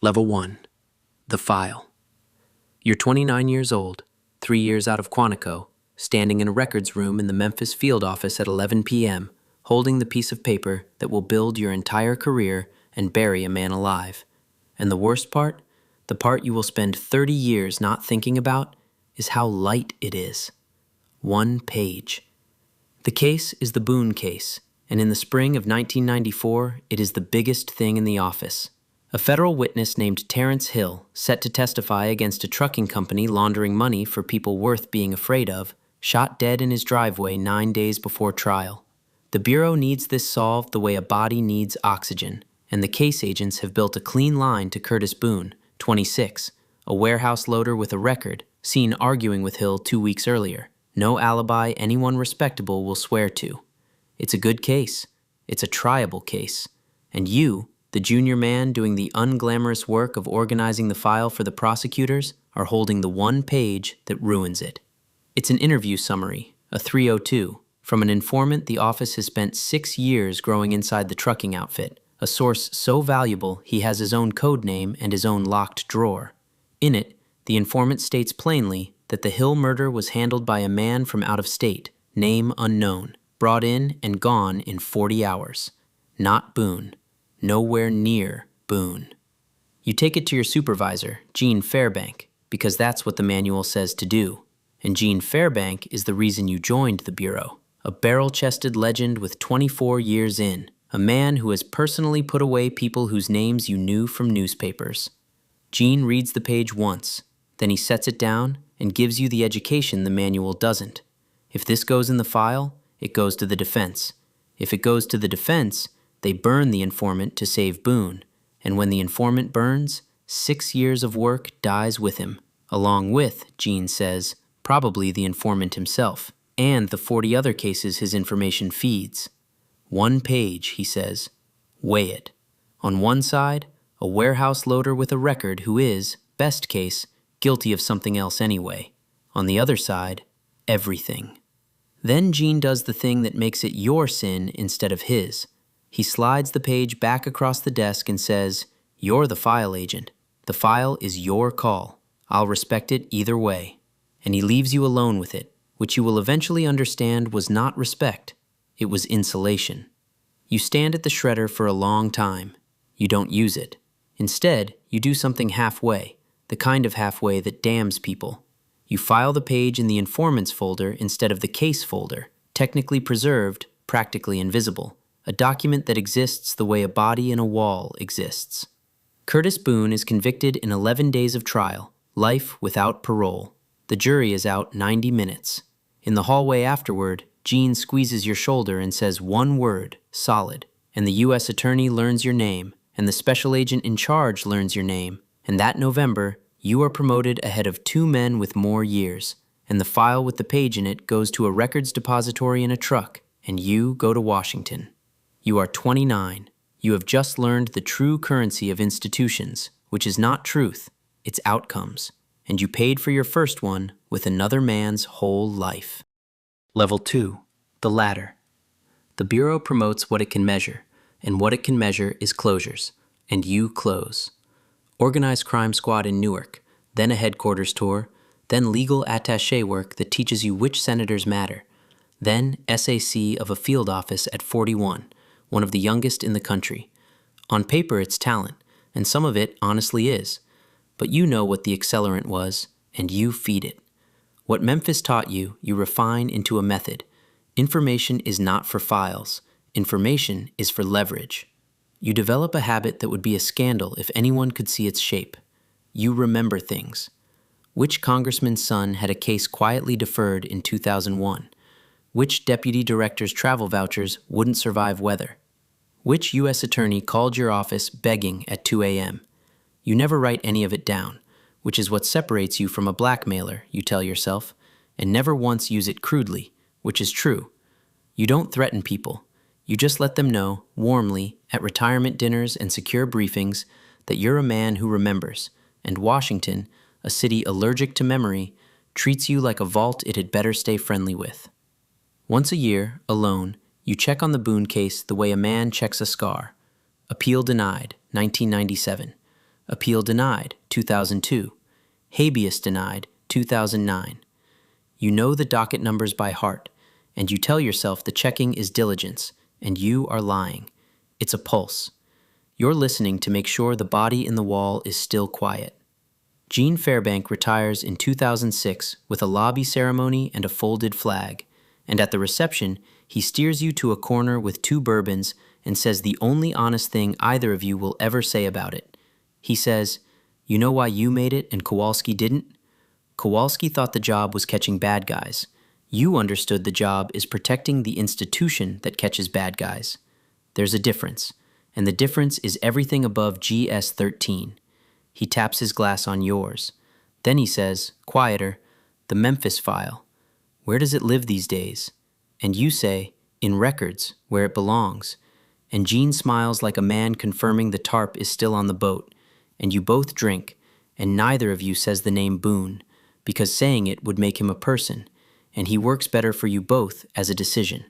Level 1. The File. You're 29 years old, 3 years out of Quantico, standing in a records room in the Memphis field office at 11 p.m., holding the piece of paper that will build your entire career and bury a man alive. And the worst part, the part you will spend 30 years not thinking about, is how light it is. 1 page. The case is the Boone case, and in the spring of 1994, it is the biggest thing in the office. A federal witness named Terrence Hill, set to testify against a trucking company laundering money for people worth being afraid of, shot dead in his driveway 9 days before trial. The Bureau needs this solved the way a body needs oxygen, and the case agents have built a clean line to Curtis Boone, 26, a warehouse loader with a record, seen arguing with Hill 2 weeks earlier. No alibi anyone respectable will swear to. It's a good case. It's a triable case. And you, the junior man doing the unglamorous work of organizing the file for the prosecutors, are holding the 1 page that ruins it. It's an interview summary, a 302, from an informant the office has spent 6 years growing inside the trucking outfit, a source so valuable he has his own code name and his own locked drawer. In it, the informant states plainly that the Hill murder was handled by a man from out of state, name unknown, brought in and gone in 40 hours. Not Boone. Nowhere near Boone. You take it to your supervisor, Gene Fairbank, because that's what the manual says to do. And Gene Fairbank is the reason you joined the Bureau. A barrel-chested legend with 24 years in. A man who has personally put away people whose names you knew from newspapers. Gene reads the page once, then he sets it down and gives you the education the manual doesn't. If this goes in the file, it goes to the defense. If it goes to the defense, they burn the informant to save Boone, and when the informant burns, 6 years of work dies with him, along with, Gene says, probably the informant himself, and the 40 other cases his information feeds. 1 page, he says. Weigh it. On one side, a warehouse loader with a record who is, best case, guilty of something else anyway. On the other side, everything. Then Gene does the thing that makes it your sin instead of his. He slides the page back across the desk and says, "You're the file agent. The file is your call. I'll respect it either way." And he leaves you alone with it, which you will eventually understand was not respect. It was insulation. You stand at the shredder for a long time. You don't use it. Instead, you do something halfway, the kind of halfway that damns people. You file the page in the informant's folder instead of the case folder, technically preserved, practically invisible. A document that exists the way a body in a wall exists. Curtis Boone is convicted in 11 days of trial, life without parole. The jury is out 90 minutes. In the hallway afterward, Gene squeezes your shoulder and says 1 word, solid, and the U.S. attorney learns your name, and the special agent in charge learns your name, and that November, you are promoted ahead of 2 men with more years, and the file with the page in it goes to a records depository in a truck, and you go to Washington. You are 29. You have just learned the true currency of institutions, which is not truth, it's outcomes, and you paid for your first one with another man's whole life. Level 2. The ladder. The Bureau promotes what it can measure, and what it can measure is closures, and you close. Organized crime squad in Newark, then a headquarters tour, then legal attaché work that teaches you which senators matter, then SAC of a field office at 41, one of the youngest in the country. On paper, it's talent, and some of it honestly is. But you know what the accelerant was, and you feed it. What Memphis taught you, you refine into a method. Information is not for files. Information is for leverage. You develop a habit that would be a scandal if anyone could see its shape. You remember things. Which congressman's son had a case quietly deferred in 2001? Which deputy director's travel vouchers wouldn't survive weather? Which U.S. attorney called your office begging at 2 a.m.? You never write any of it down, which is what separates you from a blackmailer, you tell yourself, and never once use it crudely, which is true. You don't threaten people. You just let them know, warmly, at retirement dinners and secure briefings, that you're a man who remembers, and Washington, a city allergic to memory, treats you like a vault it had better stay friendly with. Once a year, alone, you check on the Boone case the way a man checks a scar. Appeal denied, 1997. Appeal denied, 2002. Habeas denied, 2009. You know the docket numbers by heart, and you tell yourself the checking is diligence, and you are lying. It's a pulse. You're listening to make sure the body in the wall is still quiet. Gene Fairbank retires in 2006 with a lobby ceremony and a folded flag, and at the reception, he steers you to a corner with 2 bourbons and says the only honest thing either of you will ever say about it. He says, "You know why you made it and Kowalski didn't? Kowalski thought the job was catching bad guys. You understood the job is protecting the institution that catches bad guys. There's a difference, and the difference is everything above GS-13. He taps his glass on yours. Then he says, quieter, "The Memphis File. Where does it live these days?" And you say, "In records, where it belongs." And Gene smiles like a man confirming the tarp is still on the boat, and you both drink, and neither of you says the name Boone, because saying it would make him a person, and he works better for you both as a decision.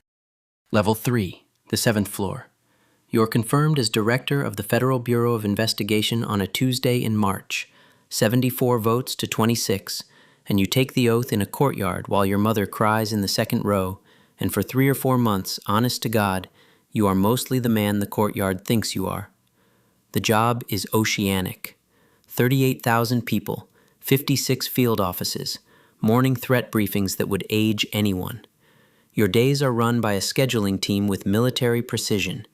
Level 3, the 7th floor. You're confirmed as Director of the Federal Bureau of Investigation on a Tuesday in March, 74 votes to 26, and you take the oath in a courtyard while your mother cries in the second row, and for 3 or 4 months, honest to God, you are mostly the man the courtyard thinks you are. The job is oceanic. 38,000 people, 56 field offices, morning threat briefings that would age anyone. Your days are run by a scheduling team with military precision.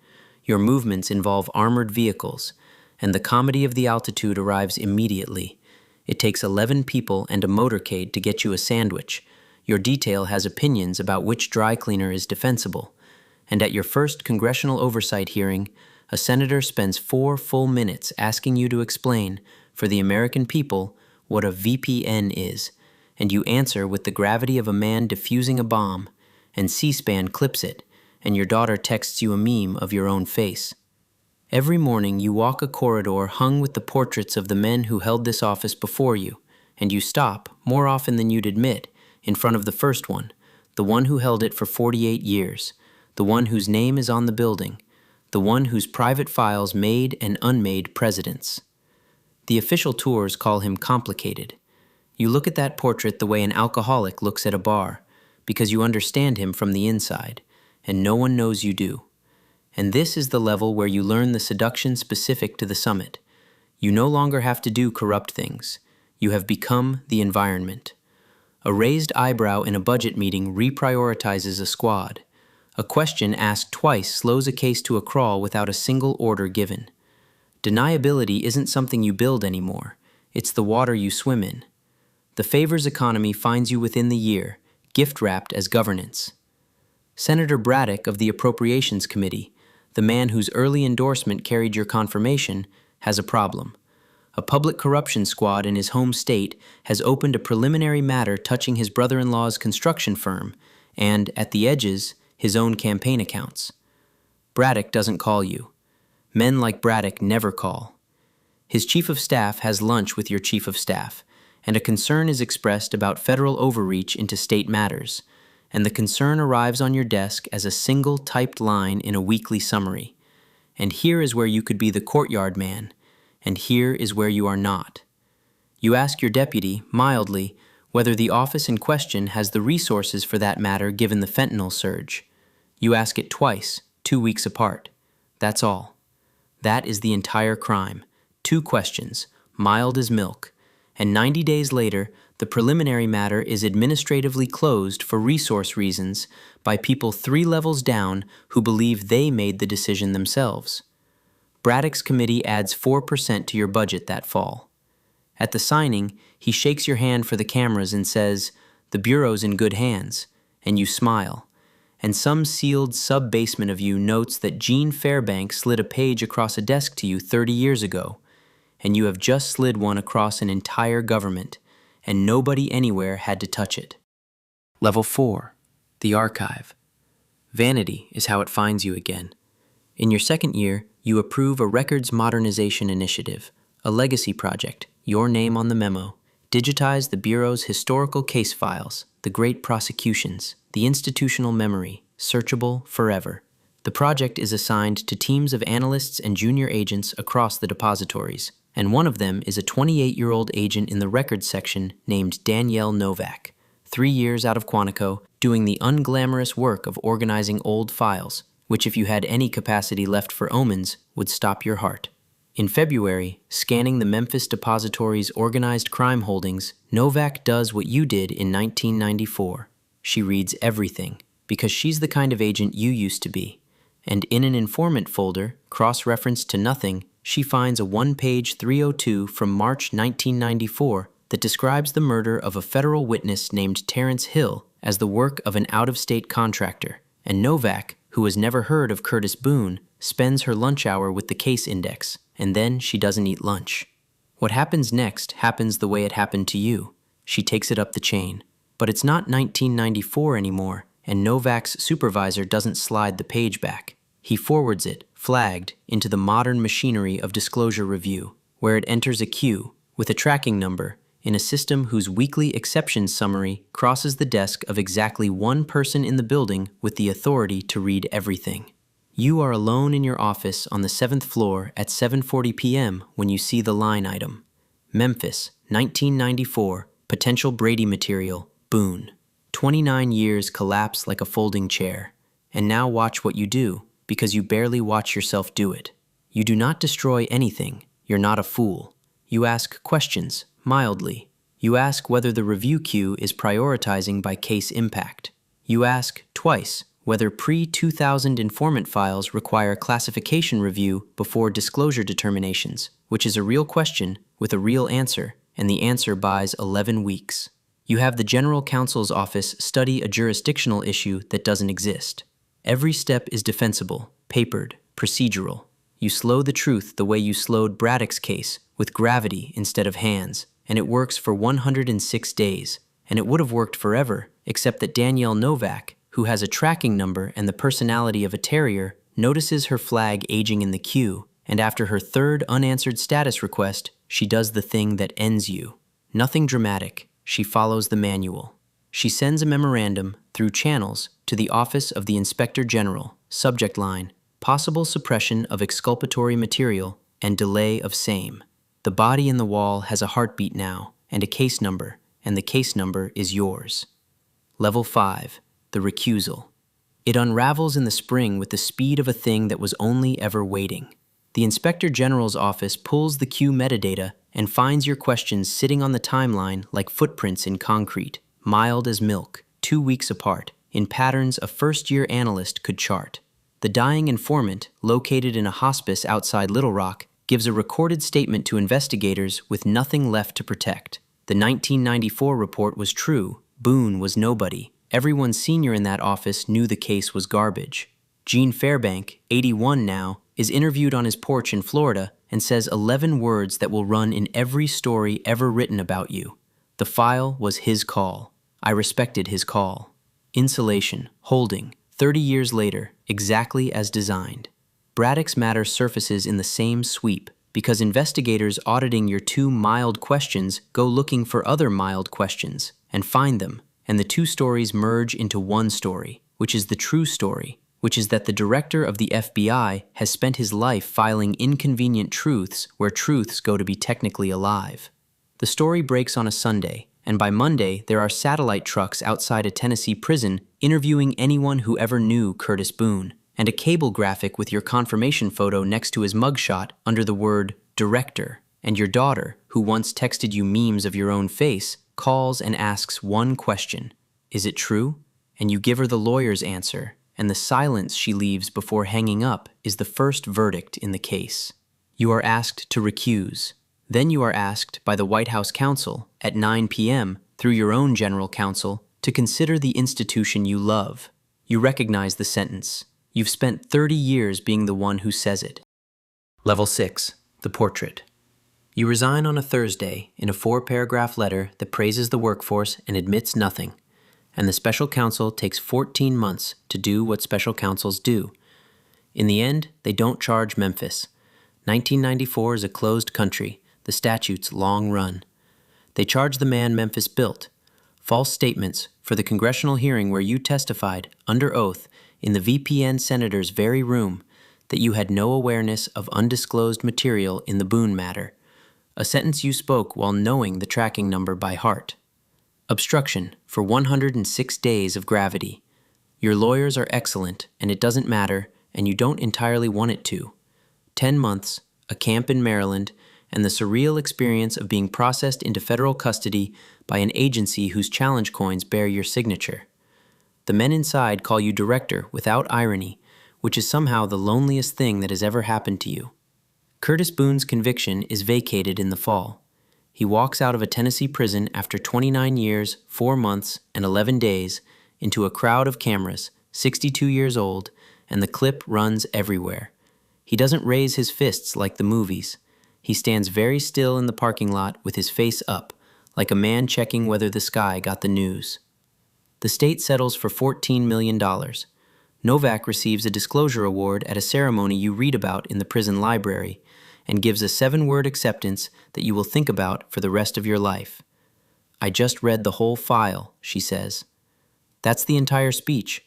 Your movements involve armored vehicles, and the comedy of the altitude arrives immediately. It takes 11 people and a motorcade to get you a sandwich. Your detail has opinions about which dry cleaner is defensible. And at your first congressional oversight hearing, a senator spends 4 full minutes asking you to explain, for the American people, what a VPN is, and you answer with the gravity of a man defusing a bomb, and C-SPAN clips it, and your daughter texts you a meme of your own face. Every morning you walk a corridor hung with the portraits of the men who held this office before you, and you stop, more often than you'd admit, in front of the first one, the one who held it for 48 years, the one whose name is on the building, the one whose private files made and unmade presidents. The official tours call him complicated. You look at that portrait the way an alcoholic looks at a bar, because you understand him from the inside, and no one knows you do. And this is the level where you learn the seduction specific to the summit. You no longer have to do corrupt things. You have become the environment. A raised eyebrow in a budget meeting reprioritizes a squad. A question asked twice slows a case to a crawl without a single order given. Deniability isn't something you build anymore. It's the water you swim in. The favors economy finds you within the year, gift-wrapped as governance. Senator Braddock of the Appropriations Committee, the man whose early endorsement carried your confirmation, has a problem. A public corruption squad in his home state has opened a preliminary matter touching his brother-in-law's construction firm and, at the edges, his own campaign accounts. Braddock doesn't call you. Men like Braddock never call. His chief of staff has lunch with your chief of staff, and a concern is expressed about federal overreach into state matters, and the concern arrives on your desk as a single typed line in a weekly summary. And here is where you could be the courtyard man, and here is where you are not. You ask your deputy, mildly, whether the office in question has the resources for that matter given the fentanyl surge. You ask it twice, 2 weeks apart. That's all. That is the entire crime. 2 questions, mild as milk. And 90 days later, the preliminary matter is administratively closed for resource reasons by people 3 levels down who believe they made the decision themselves. Braddock's committee adds 4% to your budget that fall. At the signing, he shakes your hand for the cameras and says, "The Bureau's in good hands," and you smile. And some sealed sub-basement of you notes that Gene Fairbank slid a page across a desk to you 30 years ago, and you have just slid one across an entire government, and nobody anywhere had to touch it. Level 4, the archive. Vanity is how it finds you again. In your second year, you approve a records modernization initiative, a legacy project, your name on the memo. Digitize the Bureau's historical case files, the great prosecutions, the institutional memory, searchable forever. The project is assigned to teams of analysts and junior agents across the depositories. and one of them is a 28-year-old agent in the records section named Danielle Novak, 3 years out of Quantico, doing the unglamorous work of organizing old files, which if you had any capacity left for omens, would stop your heart. In February, scanning the Memphis Depository's organized crime holdings, Novak does what you did in 1994. She reads everything, because she's the kind of agent you used to be. And in an informant folder, cross-referenced to nothing, she finds a one-page 302 from March 1994 that describes the murder of a federal witness named Terrence Hill as the work of an out-of-state contractor, and Novak, who has never heard of Curtis Boone, spends her lunch hour with the case index, and then she doesn't eat lunch. What happens next happens the way it happened to you. She takes it up the chain. But it's not 1994 anymore, and Novak's supervisor doesn't slide the page back. He forwards it, flagged, into the modern machinery of disclosure review, where it enters a queue, with a tracking number, in a system whose weekly exceptions summary crosses the desk of exactly one person in the building with the authority to read everything. You are alone in your office on the 7th floor at 7:40 p.m. when you see the line item. Memphis, 1994, potential Brady material, Boone. 29 years collapse like a folding chair. And now watch what you do, because you barely watch yourself do it. You do not destroy anything. You're not a fool. You ask questions, mildly. You ask whether the review queue is prioritizing by case impact. You ask, twice, whether pre-2000 informant files require classification review before disclosure determinations, which is a real question with a real answer, and the answer buys 11 weeks. You have the General Counsel's office study a jurisdictional issue that doesn't exist. Every step is defensible, papered, procedural. You slow the truth the way you slowed Braddock's case, with gravity instead of hands, and it works for 106 days, and it would have worked forever, except that Danielle Novak, who has a tracking number and the personality of a terrier, notices her flag aging in the queue, and after her third unanswered status request, she does the thing that ends you. Nothing dramatic. She follows the manual. She sends a memorandum, through channels, to the Office of the Inspector General, subject line, possible suppression of exculpatory material and delay of same. The body in the wall has a heartbeat now, and a case number, and the case number is yours. Level 5, the recusal. It unravels in the spring with the speed of a thing that was only ever waiting. The Inspector General's office pulls the queue metadata and finds your questions sitting on the timeline like footprints in concrete, mild as milk, 2 weeks apart, in patterns a first-year analyst could chart. The dying informant, located in a hospice outside Little Rock, gives a recorded statement to investigators with nothing left to protect. The 1994 report was true. Boone was nobody. Everyone senior in that office knew the case was garbage. Gene Fairbank, 81 now, is interviewed on his porch in Florida and says 11 words that will run in every story ever written about you. The file was his call. I respected his call. Insulation, holding, 30 years later, exactly as designed. Braddock's matter surfaces in the same sweep because investigators auditing your 2 mild questions go looking for other mild questions and find them, and the 2 stories merge into one story, which is the true story, which is that the director of the FBI has spent his life filing inconvenient truths where truths go to be technically alive. The story breaks on a Sunday, and by Monday there are satellite trucks outside a Tennessee prison interviewing anyone who ever knew Curtis Boone, and a cable graphic with your confirmation photo next to his mugshot under the word director, and your daughter, who once texted you memes of your own face, calls and asks one question. Is it true? And you give her the lawyer's answer, and the silence she leaves before hanging up is the first verdict in the case. You are asked to recuse. Then you are asked by the White House counsel at 9 p.m. through your own general counsel to consider the institution you love. You recognize the sentence. You've spent 30 years being the one who says it. Level 6, the portrait. You resign on a Thursday in a 4-paragraph letter that praises the workforce and admits nothing, and the special counsel takes 14 months to do what special counsels do. In the end, they don't charge Memphis. 1994 is a closed country, the statute's long run. They charge the man Memphis built. False statements for the congressional hearing where you testified, under oath, in the VPN senator's very room, that you had no awareness of undisclosed material in the Boone matter. A sentence you spoke while knowing the tracking number by heart. Obstruction for 106 days of gravity. Your lawyers are excellent, and it doesn't matter, and you don't entirely want it to. 10 months, a camp in Maryland, and the surreal experience of being processed into federal custody by an agency whose challenge coins bear your signature. The men inside call you director without irony, which is somehow the loneliest thing that has ever happened to you. Curtis Boone's conviction is vacated in the fall. He walks out of a Tennessee prison after 29 years, 4 months, and 11 days into a crowd of cameras, 62 years old, and the clip runs everywhere. He doesn't raise his fists like the movies. He stands very still in the parking lot with his face up, like a man checking whether the sky got the news. The state settles for $14 million. Novak receives a disclosure award at a ceremony you read about in the prison library and gives a 7-word acceptance that you will think about for the rest of your life. "I just read the whole file," she says. That's the entire speech.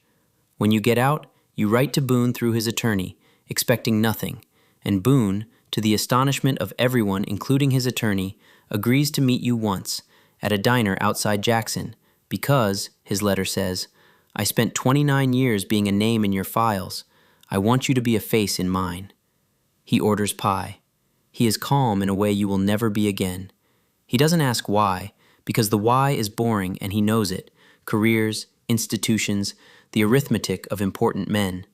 When you get out, you write to Boone through his attorney, expecting nothing, and Boone, to the astonishment of everyone including his attorney, agrees to meet you once, at a diner outside Jackson, because, his letter says, "I spent 29 years being a name in your files. I want you to be a face in mine." He orders pie. He is calm in a way you will never be again. He doesn't ask why, because the why is boring and he knows it. Careers, institutions, the arithmetic of important men.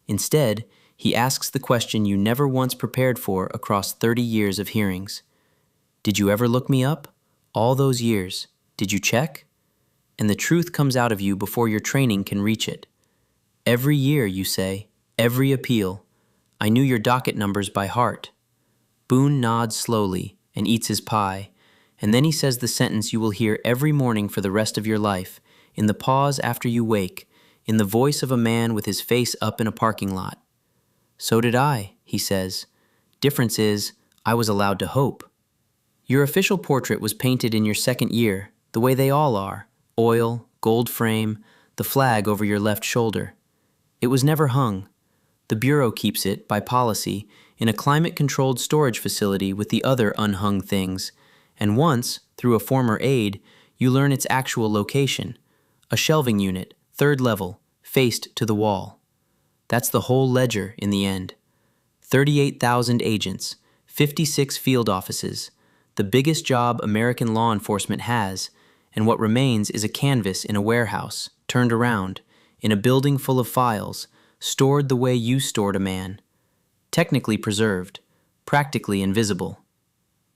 Instead, he asks the question you never once prepared for across 30 years of hearings. Did you ever look me up? All those years. Did you check? And the truth comes out of you before your training can reach it. Every year, you say, every appeal. I knew your docket numbers by heart. Boone nods slowly and eats his pie, and then he says the sentence you will hear every morning for the rest of your life, in the pause after you wake, in the voice of a man with his face up in a parking lot. "So did I," he says. "Difference is, I was allowed to hope." Your official portrait was painted in your second year, the way they all are, oil, gold frame, the flag over your left shoulder. It was never hung. The Bureau keeps it, by policy, in a climate-controlled storage facility with the other unhung things, and once, through a former aide, you learn its actual location, a shelving unit, 3rd level, faced to the wall. That's the whole ledger in the end. 38,000 agents, 56 field offices, the biggest job American law enforcement has, and what remains is a canvas in a warehouse, turned around, in a building full of files, stored the way you stored a man. Technically preserved, practically invisible.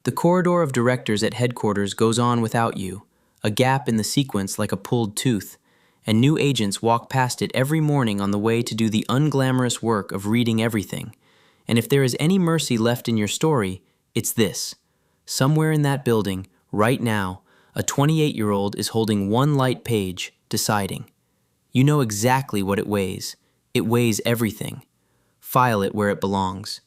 The corridor of directors at headquarters goes on without you, a gap in the sequence like a pulled tooth, and new agents walk past it every morning on the way to do the unglamorous work of reading everything. And if there is any mercy left in your story, it's this. Somewhere in that building, right now, a 28-year-old is holding one light page, deciding. You know exactly what it weighs. It weighs everything. File it where it belongs.